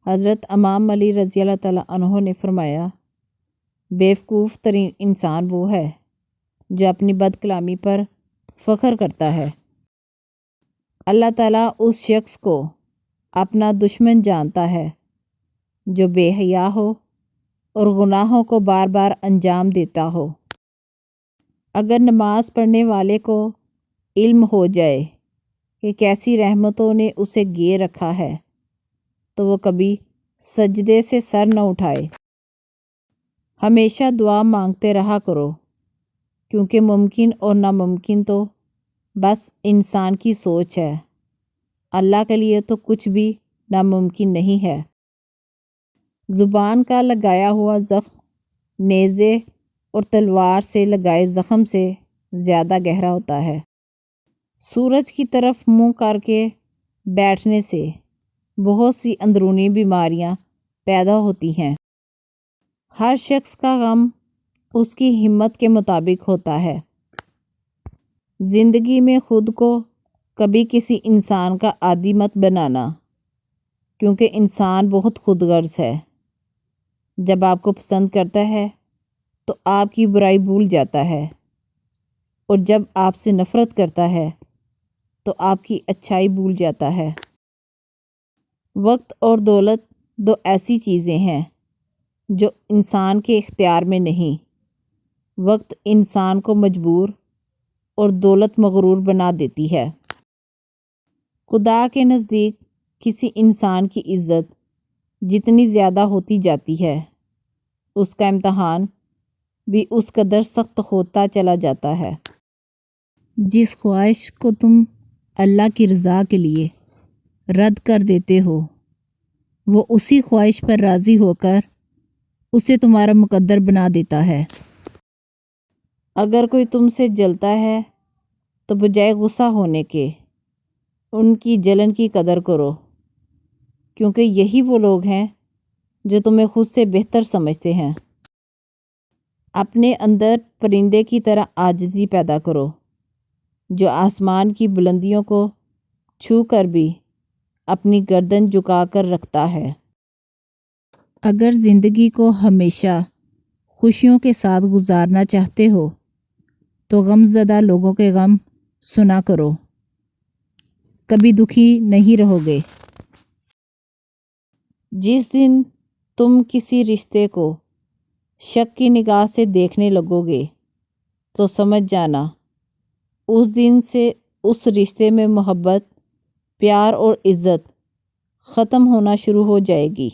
حضرت امام علی رضی اللہ تعالیٰ عنہ نے فرمایا، بیوقوف ترین انسان وہ ہے جو اپنی بد کلامی پر فخر کرتا ہے۔ اللہ تعالیٰ اس شخص کو اپنا دشمن جانتا ہے جو بے حیا ہو اور گناہوں کو بار بار انجام دیتا ہو۔ اگر نماز پڑھنے والے کو علم ہو جائے کہ کیسی رحمتوں نے اسے گھیر رکھا ہے تو وہ کبھی سجدے سے سر نہ اٹھائے۔ ہمیشہ دعا مانگتے رہا کرو، کیونکہ ممکن اور ناممکن تو بس انسان کی سوچ ہے، اللہ کے لیے تو کچھ بھی ناممکن نہیں ہے۔ زبان کا لگایا ہوا زخم نیزے اور تلوار سے لگائے زخم سے زیادہ گہرا ہوتا ہے۔ سورج کی طرف منہ کر کے بیٹھنے سے بہت سی اندرونی بیماریاں پیدا ہوتی ہیں۔ ہر شخص کا غم اس کی ہمت کے مطابق ہوتا ہے۔ زندگی میں خود کو کبھی کسی انسان کا عادی مت بنانا، کیونکہ انسان بہت خود غرض ہے۔ جب آپ کو پسند کرتا ہے تو آپ کی برائی بھول جاتا ہے، اور جب آپ سے نفرت کرتا ہے تو آپ کی اچھائی بھول جاتا ہے۔ وقت اور دولت دو ایسی چیزیں ہیں جو انسان کے اختیار میں نہیں۔ وقت انسان کو مجبور اور دولت مغرور بنا دیتی ہے۔ خدا کے نزدیک کسی انسان کی عزت جتنی زیادہ ہوتی جاتی ہے، اس کا امتحان بھی اس قدر سخت ہوتا چلا جاتا ہے۔ جس خواہش کو تم اللہ کی رضا کے لیے رد کر دیتے ہو، وہ اسی خواہش پر راضی ہو کر اسے تمہارا مقدر بنا دیتا ہے۔ اگر کوئی تم سے جلتا ہے تو بجائے غصہ ہونے کے ان کی جلن کی قدر کرو، کیونکہ یہی وہ لوگ ہیں جو تمہیں خود سے بہتر سمجھتے ہیں۔ اپنے اندر پرندے کی طرح عاجزی پیدا کرو، جو آسمان کی بلندیوں کو چھو کر بھی اپنی گردن جھکا کر رکھتا ہے۔ اگر زندگی کو ہمیشہ خوشیوں کے ساتھ گزارنا چاہتے ہو تو غم زدہ لوگوں کے غم سنا کرو، کبھی دکھی نہیں رہو گے۔ جس دن تم کسی رشتے کو شک کی نگاہ سے دیکھنے لگو گے تو سمجھ جانا اس دن سے اس رشتے میں محبت، پیار اور عزت ختم ہونا شروع ہو جائے گی۔